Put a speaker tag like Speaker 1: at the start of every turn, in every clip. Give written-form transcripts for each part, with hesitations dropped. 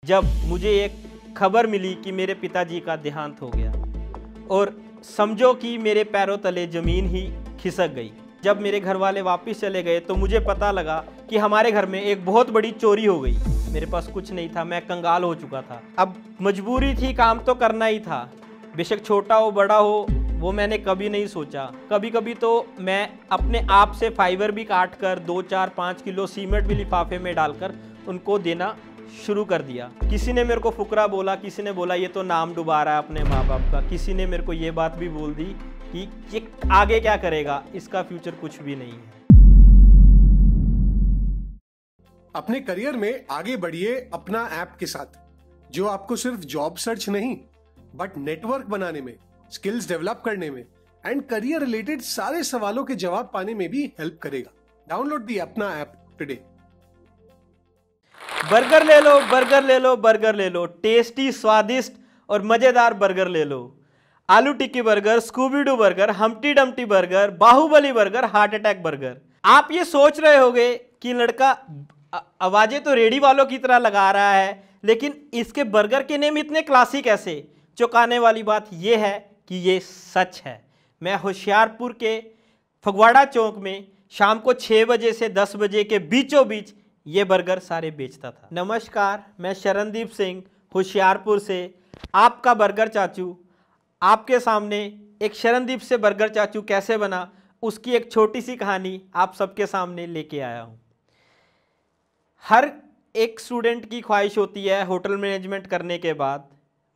Speaker 1: जब मुझे एक खबर मिली कि मेरे पिताजी का देहांत हो गया और समझो कि मेरे पैरों तले ज़मीन ही खिसक गई। जब मेरे घर वाले वापस चले गए तो मुझे पता लगा कि हमारे घर में एक बहुत बड़ी चोरी हो गई। मेरे पास कुछ नहीं था, मैं कंगाल हो चुका था। अब मजबूरी थी, काम तो करना ही था, बेशक छोटा हो बड़ा हो, वो मैंने कभी नहीं सोचा। कभी कभी तो मैं अपने आप से फाइबर भी काट कर 2, 4, 5 किलो सीमेंट भी लिफाफे में डालकर उनको देना शुरू कर दिया। किसी ने मेरे को फुकरा बोला, किसी ने बोला ये तो नाम डुबा रहा है अपने माँ बाप का, किसी ने मेरे को ये बात भी बोल दी कि ये आगे क्या करेगा, इसका फ्यूचर कुछ भी नहीं है।
Speaker 2: अपने करियर में आगे बढ़िए अपना ऐप के साथ, जो आपको सिर्फ जॉब सर्च नहीं बट नेटवर्क बनाने में, स्किल्स डेवलप करने में एंड करियर रिलेटेड सारे सवालों के जवाब पाने में भी हेल्प करेगा। डाउनलोड दी अपना ऐप टुडे।
Speaker 1: बर्गर ले लो, बर्गर ले लो, बर्गर ले लो, टेस्टी, स्वादिष्ट और मजेदार बर्गर ले लो। Aloo tikki burger, Scooby Doo burger, humpty dumpty burger, Baahubali burger, heart attack burger. आप ये सोच रहे होंगे कि लड़का आवाजें तो रेडी वालों की तरह लगा रहा है, लेकिन इसके बर्गर के नेम इतने क्लासिक कैसे? चौंकाने वाली बात यह है कि ये सच है। मैं होशियारपुर के फगवाड़ा चौक में शाम को 6 बजे से 10 बजे के बीचों बीच ये बर्गर सारे बेचता था। नमस्कार, मैं शरणदीप सिंह होशियारपुर से, आपका बर्गर चाचू। आपके सामने एक शरणदीप से बर्गर चाचू कैसे बना, उसकी एक छोटी सी कहानी आप सबके सामने लेके आया हूँ। हर एक स्टूडेंट की ख्वाहिश होती है होटल मैनेजमेंट करने के बाद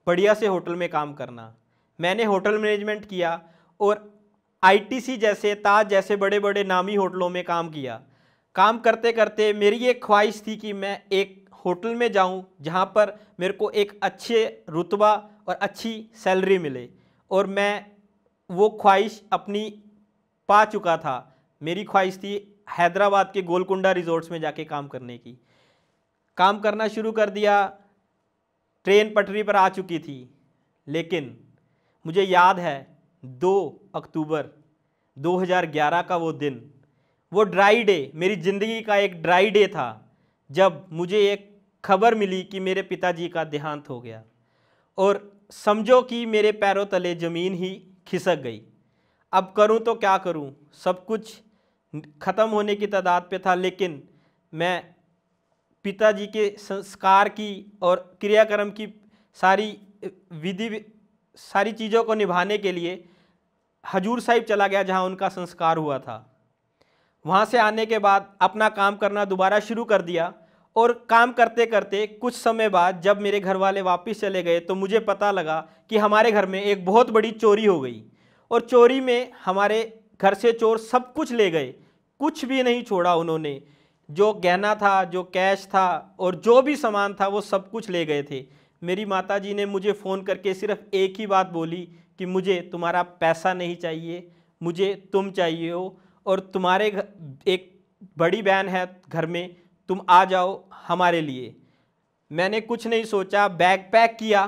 Speaker 1: बढ़िया से होटल में काम करना। मैंने होटल मैनेजमेंट किया और आईटीसी जैसे, ताज जैसे बड़े बड़े नामी होटलों में काम किया। काम करते करते मेरी एक ख्वाहिश थी कि मैं एक होटल में जाऊं जहां पर मेरे को एक अच्छे रुतबा और अच्छी सैलरी मिले, और मैं वो ख्वाहिश अपनी पा चुका था। मेरी ख्वाहिश थी हैदराबाद के गोलकुंडा रिजॉर्ट्स में जाके काम करने की। काम करना शुरू कर दिया, ट्रेन पटरी पर आ चुकी थी, लेकिन मुझे याद है 2 अक्टूबर 2011 का वो दिन, वो ड्राई डे, मेरी ज़िंदगी का एक ड्राई डे था, जब मुझे एक खबर मिली कि मेरे पिताजी का देहांत हो गया और समझो कि मेरे पैरों तले ज़मीन ही खिसक गई। अब करूं तो क्या करूं, सब कुछ ख़त्म होने की तादाद पे था, लेकिन मैं पिताजी के संस्कार की और क्रियाक्रम की सारी चीज़ों को निभाने के लिए हजूर साहिब चला गया जहां उनका संस्कार हुआ था। वहाँ से आने के बाद अपना काम करना दोबारा शुरू कर दिया, और काम करते करते कुछ समय बाद जब मेरे घर वाले वापस चले गए तो मुझे पता लगा कि हमारे घर में एक बहुत बड़ी चोरी हो गई। और चोरी में हमारे घर से चोर सब कुछ ले गए, कुछ भी नहीं छोड़ा उन्होंने। जो गहना था, जो कैश था और जो भी सामान था वो सब कुछ ले गए थे। मेरी माताजी ने मुझे फ़ोन करके सिर्फ एक ही बात बोली कि मुझे तुम्हारा पैसा नहीं चाहिए, मुझे तुम चाहिए हो, और तुम्हारे एक बड़ी बहन है घर में, तुम आ जाओ हमारे लिए। मैंने कुछ नहीं सोचा, बैग पैक किया,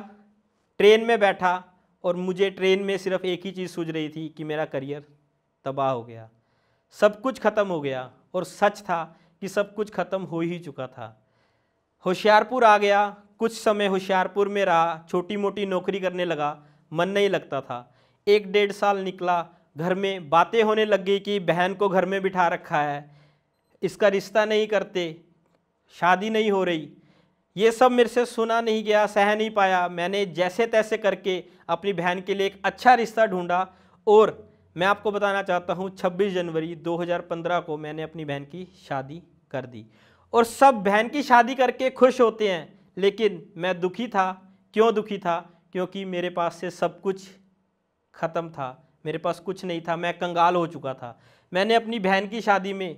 Speaker 1: ट्रेन में बैठा, और मुझे ट्रेन में सिर्फ एक ही चीज़ सूझ रही थी कि मेरा करियर तबाह हो गया, सब कुछ ख़त्म हो गया। और सच था कि सब कुछ ख़त्म हो ही चुका था। होशियारपुर आ गया, कुछ समय होशियारपुर में रहा, छोटी मोटी नौकरी करने लगा, मन नहीं लगता था। 1-1.5 साल निकला, घर में बातें होने लग गई कि बहन को घर में बिठा रखा है, इसका रिश्ता नहीं करते, शादी नहीं हो रही। ये सब मेरे से सुना नहीं गया, सह नहीं पाया। मैंने जैसे तैसे करके अपनी बहन के लिए एक अच्छा रिश्ता ढूंढा, और मैं आपको बताना चाहता हूँ 26 जनवरी 2015 को मैंने अपनी बहन की शादी कर दी। और सब बहन की शादी करके खुश होते हैं, लेकिन मैं दुखी था। क्यों दुखी था? क्योंकि मेरे पास से सब कुछ ख़त्म था, मेरे पास कुछ नहीं था, मैं कंगाल हो चुका था। मैंने अपनी बहन की शादी में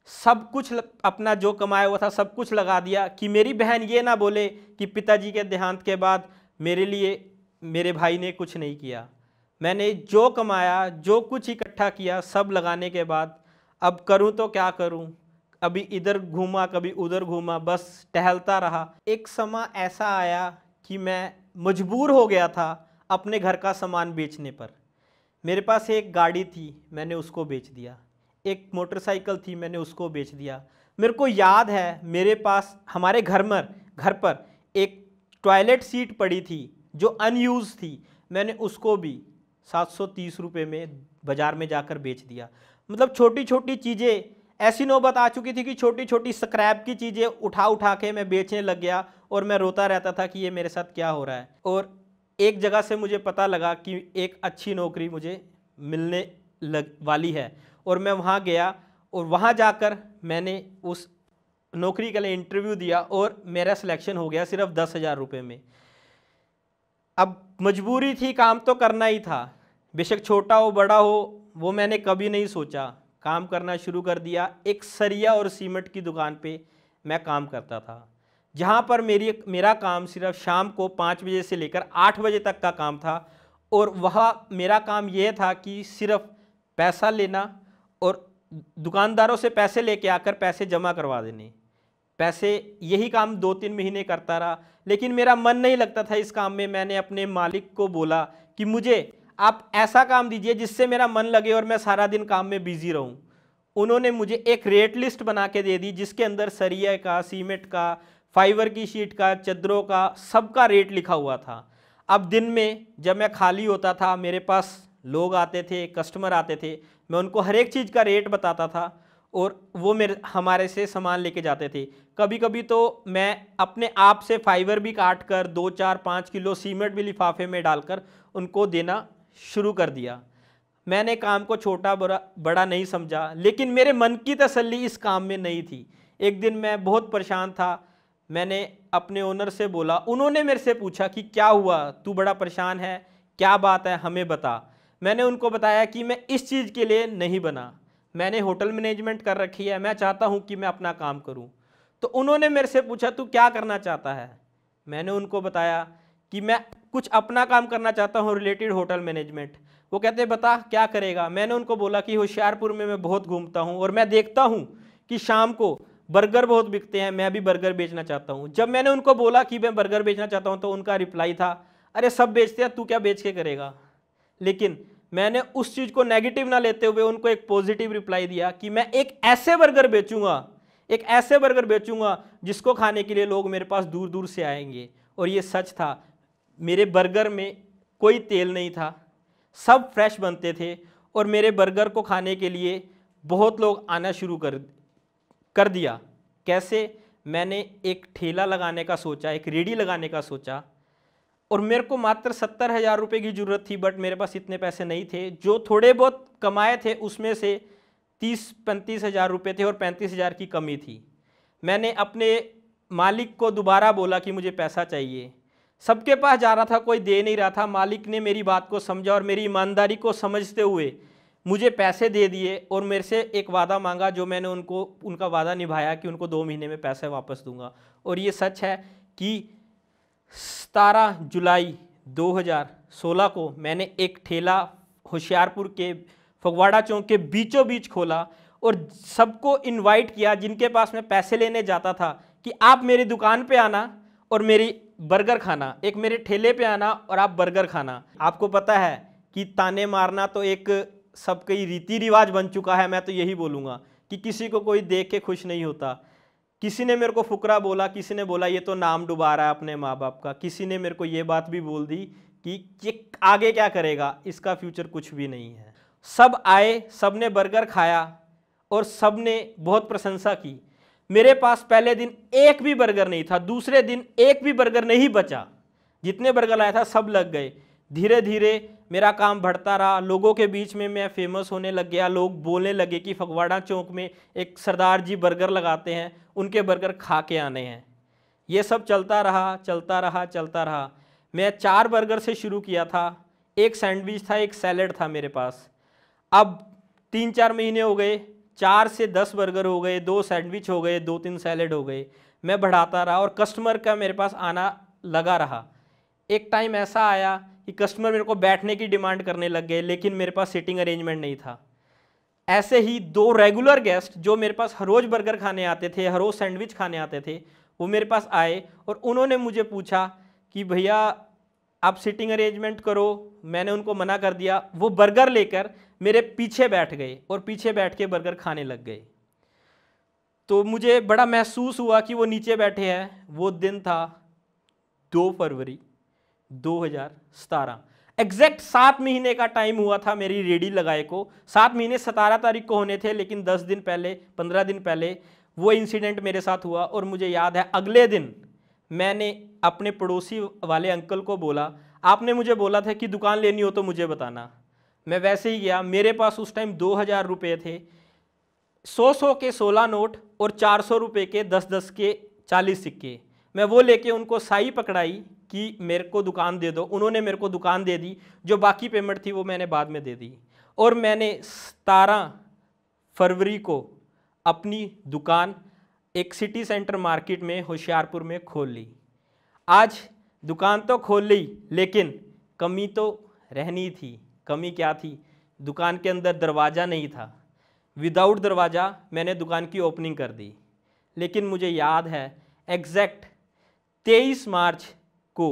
Speaker 1: सब कुछ अपना जो कमाया हुआ था सब कुछ लगा दिया कि मेरी बहन ये ना बोले कि पिताजी के देहांत के बाद मेरे लिए मेरे भाई ने कुछ नहीं किया। मैंने जो कमाया, जो कुछ इकट्ठा किया, सब लगाने के बाद अब करूं तो क्या करूं, अभी इधर घूमा कभी उधर घूमा, बस टहलता रहा। एक समय ऐसा आया कि मैं मजबूर हो गया था अपने घर का सामान बेचने पर। मेरे पास एक गाड़ी थी, मैंने उसको बेच दिया। एक मोटरसाइकिल थी, मैंने उसको बेच दिया। मेरे को याद है मेरे पास हमारे घर पर एक टॉयलेट सीट पड़ी थी जो अनयूज थी, मैंने उसको भी 730 रुपये में बाज़ार में जाकर बेच दिया। मतलब छोटी छोटी चीज़ें, ऐसी नौबत आ चुकी थी कि छोटी छोटी स्क्रैप की चीज़ें उठा उठा के मैं बेचने लग गया और मैं रोता रहता था कि ये मेरे साथ क्या हो रहा है। और एक जगह से मुझे पता लगा कि एक अच्छी नौकरी मुझे मिलने वाली है और मैं वहाँ गया और वहाँ जाकर मैंने उस नौकरी के लिए इंटरव्यू दिया और मेरा सिलेक्शन हो गया सिर्फ 10,000 रुपये में। अब मजबूरी थी, काम तो करना ही था, बेशक छोटा हो बड़ा हो वो मैंने कभी नहीं सोचा। काम करना शुरू कर दिया। एक सरिया और सीमेंट की दुकान पे मैं काम करता था, जहाँ पर मेरा काम सिर्फ शाम को 5 बजे से लेकर 8 बजे तक का काम था। और वह मेरा काम यह था कि सिर्फ पैसा लेना और दुकानदारों से पैसे लेके आकर पैसे जमा करवा देने। पैसे यही काम 2-3 महीने करता रहा, लेकिन मेरा मन नहीं लगता था इस काम में। मैंने अपने मालिक को बोला कि मुझे आप ऐसा काम दीजिए जिससे मेरा मन लगे और मैं सारा दिन काम में बिजी रहूं। उन्होंने मुझे एक रेट लिस्ट बना के दे दी जिसके अंदर सरिया का, सीमेंट का, फाइबर की शीट का, चद्दरों का, सबका रेट लिखा हुआ था। अब दिन में जब मैं खाली होता था, मेरे पास लोग आते थे, कस्टमर आते थे, मैं उनको हर एक चीज़ का रेट बताता था और वो हमारे से सामान लेके जाते थे। कभी कभी तो मैं अपने आप से फाइबर भी काट कर 2, 4, 5 किलो सीमेंट भी लिफाफे में डालकर उनको देना शुरू कर दिया। मैंने काम को छोटा बड़ा नहीं समझा, लेकिन मेरे मन की तसल्ली इस काम में नहीं थी। एक दिन मैं बहुत परेशान था, मैंने अपने ओनर से बोला। उन्होंने मेरे से पूछा कि क्या हुआ, तू बड़ा परेशान है, क्या बात है, हमें बता। मैंने उनको बताया कि मैं इस चीज़ के लिए नहीं बना, मैंने होटल मैनेजमेंट कर रखी है, मैं चाहता हूँ कि मैं अपना काम करूँ। तो उन्होंने मेरे से पूछा तू क्या करना चाहता है। मैंने उनको बताया कि मैं कुछ अपना काम करना चाहता हूँ रिलेटेड होटल मैनेजमेंट। वो कहते बता क्या करेगा। मैंने उनको बोला कि होशियारपुर में मैं बहुत घूमता हूँ और मैं देखता हूँ कि शाम को बर्गर बहुत बिकते हैं, मैं भी बर्गर बेचना चाहता हूँ। जब मैंने उनको बोला कि मैं बर्गर बेचना चाहता हूँ तो उनका रिप्लाई था, अरे सब बेचते हैं, तू क्या बेच के करेगा। लेकिन मैंने उस चीज़ को नेगेटिव ना लेते हुए उनको एक पॉजिटिव रिप्लाई दिया कि मैं एक ऐसे बर्गर बेचूंगा जिसको खाने के लिए लोग मेरे पास दूर दूर से आएंगे। और ये सच था, मेरे बर्गर में कोई तेल नहीं था, सब फ्रेश बनते थे और मेरे बर्गर को खाने के लिए बहुत लोग आना शुरू कर दिया। कैसे, मैंने एक ठेला लगाने का सोचा, एक रेडी लगाने का सोचा और मेरे को मात्र 70,000 रुपये की ज़रूरत थी, बट मेरे पास इतने पैसे नहीं थे। जो थोड़े बहुत कमाए थे उसमें से 30-35 हज़ार रुपये थे और 35,000 की कमी थी। मैंने अपने मालिक को दोबारा बोला कि मुझे पैसा चाहिए। सबके पास जा रहा था, कोई दे नहीं रहा था। मालिक ने मेरी बात को समझा और मेरी ईमानदारी को समझते हुए मुझे पैसे दे दिए और मेरे से एक वादा मांगा, जो मैंने उनका वादा निभाया कि उनको 2 महीने में पैसे वापस दूंगा। और ये सच है कि 17 जुलाई 2016 को मैंने एक ठेला होशियारपुर के फगवाड़ा चौक के बीचों बीच खोला और सबको इनवाइट किया जिनके पास मैं पैसे लेने जाता था कि आप मेरी दुकान पे आना और मेरी बर्गर खाना, एक मेरे ठेले पे आना और आप बर्गर खाना। आपको पता है कि ताने मारना तो एक सबका रीति रिवाज बन चुका है। मैं तो यही बोलूँगा कि किसी को कोई देख के खुश नहीं होता। किसी ने मेरे को फुकरा बोला, किसी ने बोला ये तो नाम डुबा रहा है अपने माँ बाप का, किसी ने मेरे को ये बात भी बोल दी कि ये आगे क्या करेगा, इसका फ्यूचर कुछ भी नहीं है। सब आए, सब ने बर्गर खाया और सब ने बहुत प्रशंसा की। मेरे पास पहले दिन एक भी बर्गर नहीं था, दूसरे दिन एक भी बर्गर नहीं बचा। जितने बर्गर लाया था सब लग गए। धीरे धीरे मेरा काम बढ़ता रहा, लोगों के बीच में मैं फेमस होने लग गया। लोग बोलने लगे कि फगवाड़ा चौक में एक सरदार जी बर्गर लगाते हैं, उनके बर्गर खा के आने हैं। ये सब चलता रहा। मैं 4 बर्गर से शुरू किया था, एक सैंडविच था, एक सैलेड था मेरे पास। अब 3-4 महीने हो गए, 4 से 10 बर्गर हो गए, 2 सैंडविच हो गए, 2-3 सैलेड हो गए। मैं बढ़ाता रहा और कस्टमर का मेरे पास आना लगा रहा। एक टाइम ऐसा आया कि कस्टमर मेरे को बैठने की डिमांड करने लग गए, लेकिन मेरे पास सीटिंग अरेंजमेंट नहीं था। ऐसे ही 2 रेगुलर गेस्ट जो मेरे पास हर रोज़ बर्गर खाने आते थे, हर रोज़ सैंडविच खाने आते थे, वो मेरे पास आए और उन्होंने मुझे पूछा कि भैया आप सीटिंग अरेंजमेंट करो। मैंने उनको मना कर दिया। वो बर्गर लेकर मेरे पीछे बैठ गए और पीछे बैठ के बर्गर खाने लग गए। तो मुझे बड़ा महसूस हुआ कि वो नीचे बैठे हैं। वो दिन था 2 फरवरी 2017, एग्जैक्ट 7 महीने का टाइम हुआ था मेरी रेडी लगाए को। 7 महीने 17 तारीख को होने थे, लेकिन 10 दिन पहले, 15 दिन पहले वो इंसिडेंट मेरे साथ हुआ। और मुझे याद है अगले दिन मैंने अपने पड़ोसी वाले अंकल को बोला, आपने मुझे बोला था कि दुकान लेनी हो तो मुझे बताना। मैं वैसे ही गया, मेरे पास उस टाइम 2000 रुपये थे, 100 के 16 नोट और 400 रुपये के 10-10 के 40 सिक्के। मैं वो लेके उनको साई पकड़ाई कि मेरे को दुकान दे दो। उन्होंने मेरे को दुकान दे दी, जो बाकी पेमेंट थी वो मैंने बाद में दे दी। और मैंने 17 फरवरी को अपनी दुकान एक सिटी सेंटर मार्केट में होशियारपुर में खोल ली। आज दुकान तो खोल ली, लेकिन कमी तो रहनी थी। कमी क्या थी? दुकान के अंदर दरवाज़ा नहीं था। विदाउट दरवाज़ा मैंने दुकान की ओपनिंग कर दी। लेकिन मुझे याद है एग्जैक्ट 23 मार्च को,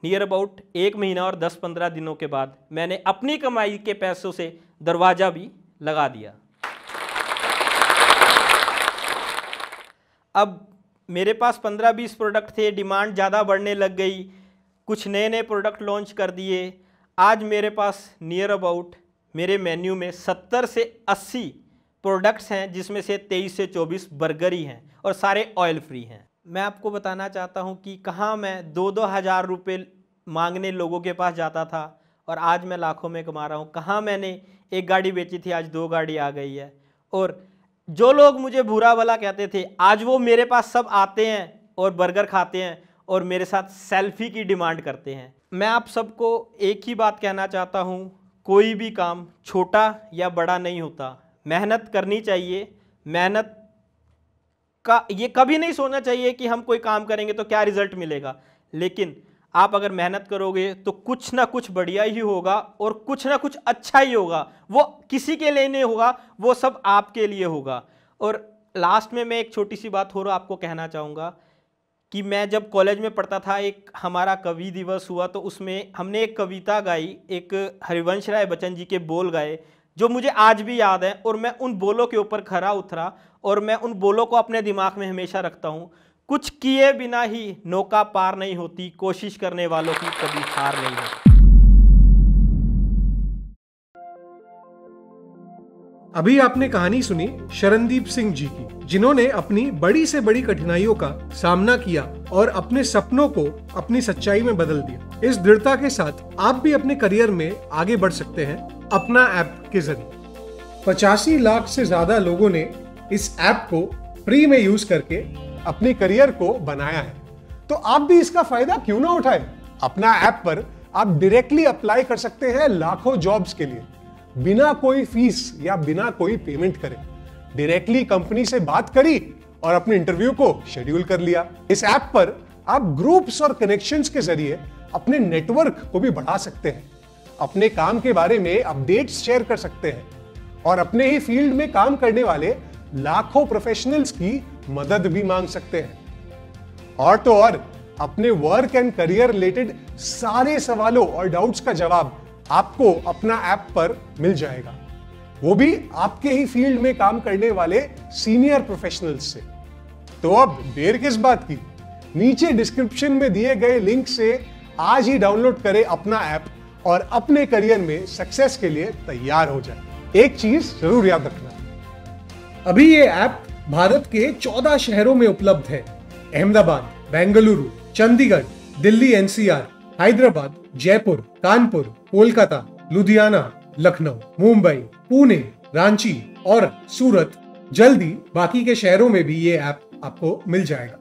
Speaker 1: नियर अबाउट 1 महीना और 10-15 दिनों के बाद, मैंने अपनी कमाई के पैसों से दरवाज़ा भी लगा दिया। अब मेरे पास 15-20 प्रोडक्ट थे, डिमांड ज़्यादा बढ़ने लग गई, कुछ नए नए प्रोडक्ट लॉन्च कर दिए। आज मेरे पास नियर अबाउट मेरे मेन्यू में 70 से 80 प्रोडक्ट्स हैं, जिसमें से 23 से 24 बर्गर ही हैं और सारे ऑयल फ्री हैं। मैं आपको बताना चाहता हूं कि कहाँ मैं 2-2 हज़ार रुपये मांगने लोगों के पास जाता था और आज मैं लाखों में कमा रहा हूं। कहाँ मैंने एक गाड़ी बेची थी, आज 2 गाड़ी आ गई है। और जो लोग मुझे बुरा भला कहते थे, आज वो मेरे पास सब आते हैं और बर्गर खाते हैं और मेरे साथ सेल्फी की डिमांड करते हैं। मैं आप सबको एक ही बात कहना चाहता हूँ, कोई भी काम छोटा या बड़ा नहीं होता। मेहनत करनी चाहिए। मेहनत का ये कभी नहीं सोचना चाहिए कि हम कोई काम करेंगे तो क्या रिजल्ट मिलेगा, लेकिन आप अगर मेहनत करोगे तो कुछ ना कुछ बढ़िया ही होगा और कुछ ना कुछ अच्छा ही होगा। वो किसी के लिए नहीं होगा, वो सब आपके लिए होगा। और लास्ट में मैं एक छोटी सी बात और आपको कहना चाहूँगा कि मैं जब कॉलेज में पढ़ता था, एक हमारा कवि दिवस हुआ तो उसमें हमने एक कविता गाई, एक हरिवंश राय बच्चन जी के बोल गाए, जो मुझे आज भी याद है। और मैं उन बोलों के ऊपर खरा उतरा और मैं उन बोलों को अपने दिमाग में हमेशा रखता हूँ। कुछ किए बिना ही नौका पार नहीं होती, कोशिश करने वालों की कभी हार नहीं होती।
Speaker 2: अभी आपने कहानी सुनी शरणदीप सिंह जी की, जिन्होंने अपनी बड़ी से बड़ी कठिनाइयों का सामना किया और अपने सपनों को अपनी सच्चाई में बदल दिया। इस दृढ़ता के साथ आप भी अपने करियर में आगे बढ़ सकते हैं अपना ऐप के जरिए। 85 लाख से ज्यादा लोगों ने इस ऐप को फ्री में यूज करके अपने करियर को बनाया है, तो आप भी इसका फायदा क्यों ना उठाएं। अपना ऐप पर आप डायरेक्टली अप्लाई कर सकते हैं लाखों जॉब्स के लिए, बिना कोई फीस या बिना कोई पेमेंट करे। डायरेक्टली कंपनी से बात करी और अपने इंटरव्यू को शेड्यूल कर लिया। इस ऐप पर आप ग्रुप्स और कनेक्शंस के जरिए अपने नेटवर्क को भी बढ़ा सकते हैं, अपने काम के बारे में अपडेट्स शेयर कर सकते हैं और अपने ही फील्ड में काम करने वाले लाखों प्रोफेशनल्स की मदद भी मांग सकते हैं। और तो और अपने वर्क एंड करियर रिलेटेड सारे सवालों और डाउट्स का जवाब आपको अपना ऐप पर मिल जाएगा, वो भी आपके ही फील्ड में काम करने वाले सीनियर प्रोफेशनल्स से। तो अब देर किस बात की, नीचे डिस्क्रिप्शन में दिए गए लिंक से आज ही डाउनलोड करें अपना ऐप और अपने करियर में सक्सेस के लिए तैयार हो जाए। एक चीज जरूर याद रखना, अभी ये ऐप भारत के 14 शहरों में उपलब्ध है। अहमदाबाद, बेंगलुरु, चंडीगढ़, दिल्ली NCR, हैदराबाद, जयपुर, कानपुर, कोलकाता, लुधियाना, लखनऊ, मुंबई, पुणे, रांची और सूरत। जल्दी बाकी के शहरों में भी ये ऐप आपको मिल जाएगा।